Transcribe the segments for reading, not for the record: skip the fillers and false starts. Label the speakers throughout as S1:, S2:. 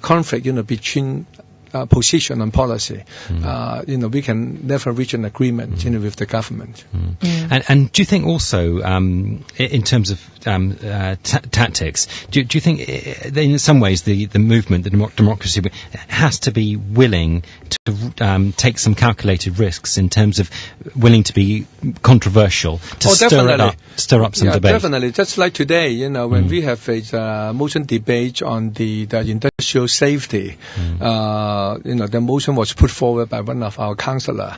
S1: conflict, between position on policy, we can never reach an agreement, with the government.
S2: And do you think also, in terms of tactics, do you think in some ways the movement, the democracy, has to be willing to take some calculated risks in terms of willing to be controversial, to stir up some debate? Definitely.
S1: Just like today, when we have a motion debate on the industrial safety, the motion was put forward by one of our councillors,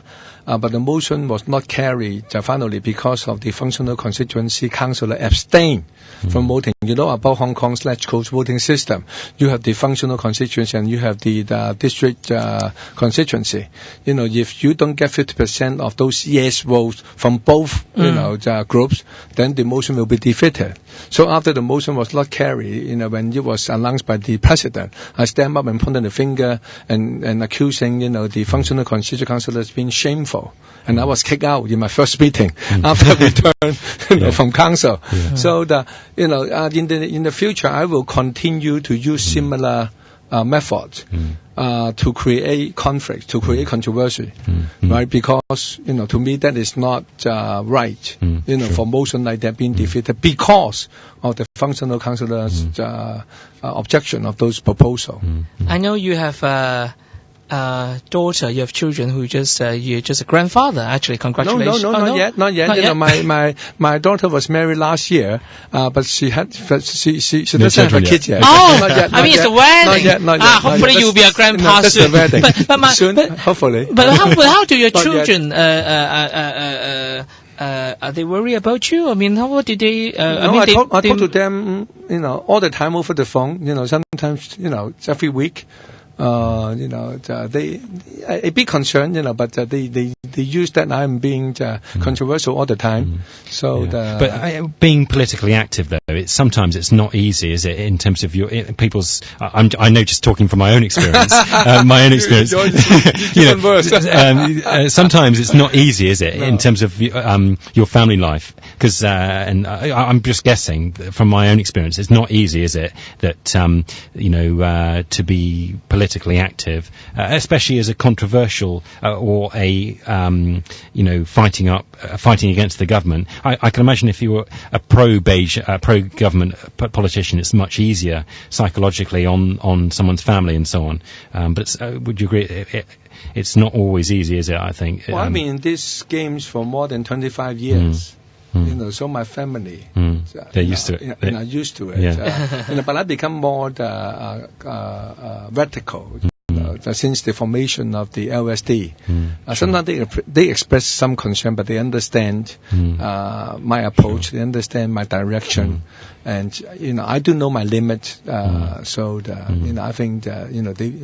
S1: but the motion was not carried finally because of the functional constituency councillor abstained from voting. You know about Hong Kong's latch code voting system. You have the functional constituency and you have the district constituency. If you don't get 50% of those yes votes from both, groups, then the motion will be defeated. So after the motion was not carried, when it was announced by the president, I stand up and pointed the finger and accusing, the functional constituency councillors being shameful. And I was kicked out in my first meeting after return, from council. Yeah. So in the future, I will continue to use similar methods to create conflict, to create controversy, right? Because to me that is not right. For motion like that being defeated because of the functional councillors' objection of those proposals.
S3: I know you have daughter, you have children who you're just a grandfather, actually. Congratulations.
S1: No, not yet. Not yet. My daughter was married last year, but she doesn't have a kid yet.
S3: Oh,
S1: not yet.
S3: I mean, it's a wedding.
S1: Not yet.
S3: Hopefully you'll be a grandpa soon.
S1: That's the wedding.
S3: Soon,
S1: hopefully.
S3: But how do your children, are they worried about you? I mean, what did they,
S1: I talk to them, all the time over the phone, sometimes, every week. They a bit concerned, but they use that I'm being controversial all the time. So,
S2: but being politically active, though, sometimes it's not easy, is it? In terms of people's, I know, just talking from my own experience, sometimes it's not easy, is it? No. In terms of your family life, because and I'm just guessing from my own experience, it's not easy, is it? That to be politically active, especially as a controversial or a fighting against the government. I can imagine if you were a pro-government politician, it's much easier psychologically on someone's family and so on. But would you agree? It's not always easy, is it? I think.
S1: Well, I've been in these games for more than 25 years. So my family,
S2: they're used to it.
S1: They're used to it. Yeah. But I become more radical since the formation of the LSD. Sometimes they express some concern, but they understand my approach. They understand my direction, and I do know my limit. So I think they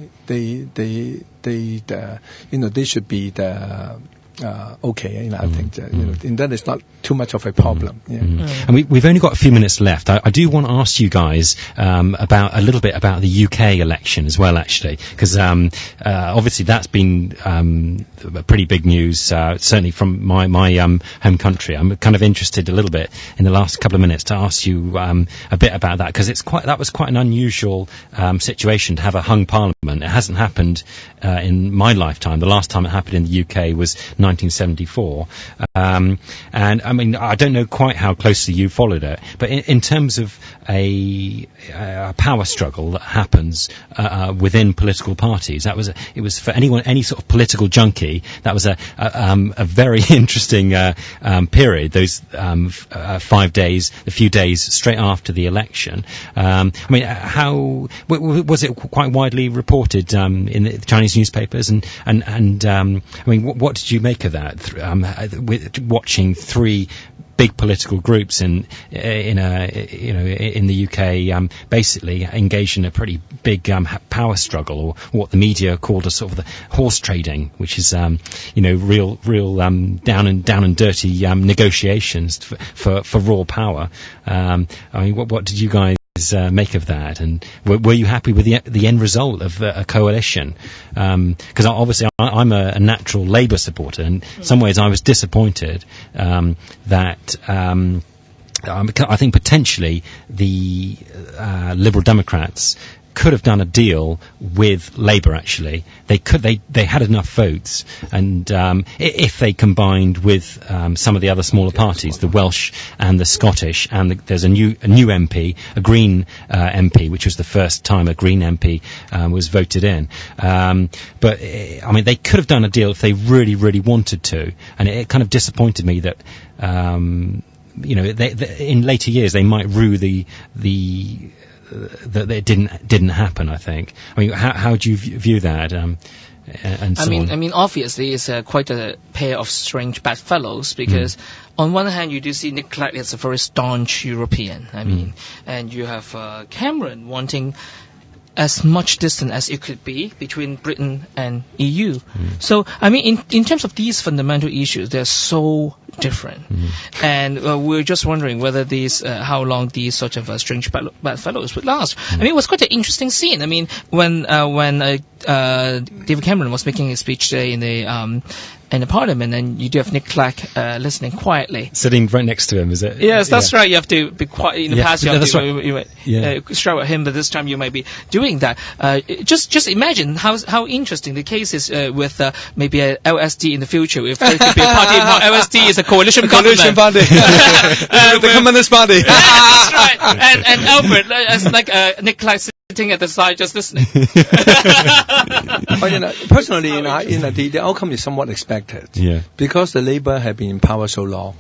S1: should be okay. I think and that is not too much of a problem.
S2: And we've only got a few minutes left. I do want to ask you guys a little bit about the UK election as well, actually, because obviously that's been pretty big news, certainly from my home country. I'm kind of interested a little bit in the last couple of minutes to ask you a bit about that, because that was quite an unusual situation to have a hung parliament. It hasn't happened in my lifetime. The last time it happened in the UK was 1974, and I mean, I don't know quite how closely you followed it, but in terms of a power struggle that happens within political parties, it was for any sort of political junkie, that was a very interesting period. Those 5 days, a few days straight after the election. I mean, how was it quite widely reported in the Chinese newspapers? And I mean, what did you make of that? With watching three big political groups in the UK basically engaged in a pretty big power struggle, or what the media called a sort of the horse trading, which is real down and dirty negotiations for raw power. I mean, what did you guys make of that, and were you happy with the end result of a coalition? Because obviously I'm a natural Labour supporter, and in some ways I was disappointed that I think potentially the Liberal Democrats could have done a deal with Labour. Actually, they had enough votes, and if they combined with some of the other smaller parties, the Welsh and the Scottish, and there's a new MP, a Green MP, which was the first time a Green MP was voted in. But I mean, they could have done a deal if they really, really wanted to, and it kind of disappointed me that. They, in later years, they might rue that it didn't happen. I think. I mean, how do you view that? I
S3: mean, obviously, it's quite a pair of strange bedfellows because, on one hand, you do see Nick Clegg as a very staunch European. I mean, and you have Cameron wanting as much distance as it could be between Britain and EU. So, I mean, in terms of these fundamental issues, they're so different. And we're just wondering whether how long these sort of strange bedfellows would last. I mean, it was quite an interesting scene. I mean, when David Cameron was making his speech today in the Parliament, and you do have Nick Clegg listening quietly.
S2: Sitting right next to him, is it?
S3: Yes, that's right. You have to be quiet. In the past, you have to shout at him, but this time you might be doing that. Just imagine how interesting the case is with maybe a LSD in the future. If there could be a party, LSD is a coalition party.
S1: The Communist Party.
S3: That's right. And Albert, as like Nick Clegg sitting at the side just listening.
S1: But personally, the outcome is somewhat expected. Because the Labour have been in power so long.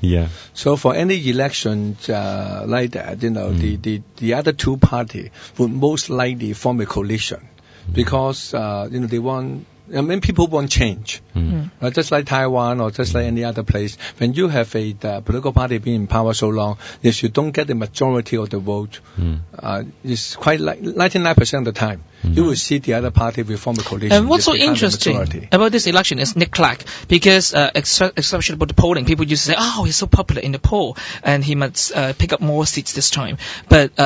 S1: So for any election like that, the other two parties would most likely form a coalition because they want. I mean, people want change. Just like Taiwan or just like any other place. When you have a political party being in power so long, if you don't get the majority of the vote, it's quite like 99% of the time, you will see the other party will form a coalition.
S3: And what's so interesting about this election is Nick Clegg, because especially about the polling, people used to say, oh, he's so popular in the poll, and he must pick up more seats this time. But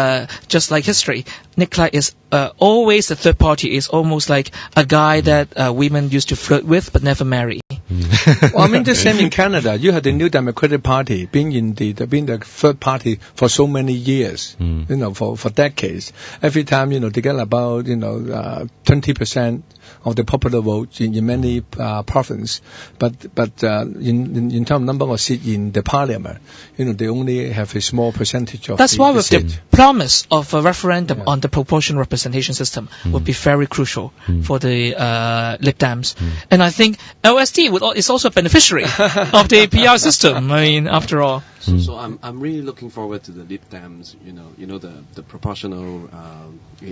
S3: just like history, Nick Clegg is always the third party, is almost like a guy that women used to flirt with but never marry.
S1: Well, I mean, the same in Canada. You had the New Democratic Party being the third party for so many years, for decades. Every time, they get about, 20% of the popular vote in many provinces. But in terms of number of seats in the parliament, they only have a small percentage of.
S3: That's why with the promise of a referendum on the proportional representation system would be very crucial for the Lib Dems. And I think LSD is also a beneficiary of the PR system. I mean, after all.
S4: So I'm really looking forward to the Lib Dems, the proportional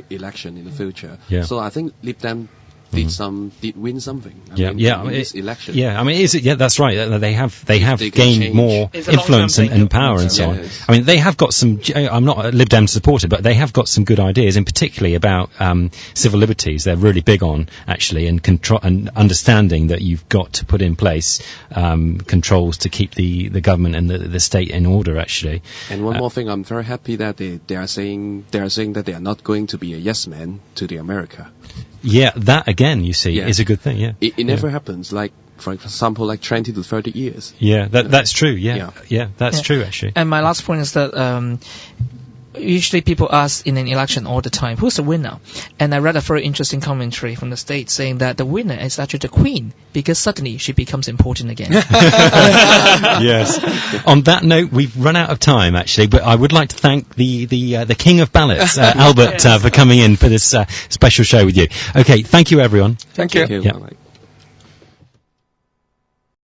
S4: election in the future. So I think Lib Dem did win something. In this election.
S2: I mean, that's right. They have gained more influence and power and so on. I mean, they have got some. I'm not a Lib Dem supporter, but they have got some good ideas, and particularly about civil liberties. They're really big on actually, and understanding that you've got to put in place controls to keep the government and the state in order. Actually,
S4: and one more thing, I'm very happy that they are saying that they are not going to be a yes man to the America.
S2: Yeah, that again, you see, is a good thing. Yeah,
S4: it never happens. Like, for example, like 20 to 30 years.
S2: Yeah, that's true. Yeah, that's true actually.
S3: And my last point is that usually people ask in an election all the time, who's the winner? And I read a very interesting commentary from the States saying that the winner is actually the Queen, because suddenly she becomes important again.
S2: Yes. On that note, we've run out of time actually, but I would like to thank the King of Ballots, Albert, for coming in for this special show with you. Okay, thank you everyone.
S1: Thank you.
S4: Thank you.
S2: Yeah.
S4: Bye-bye.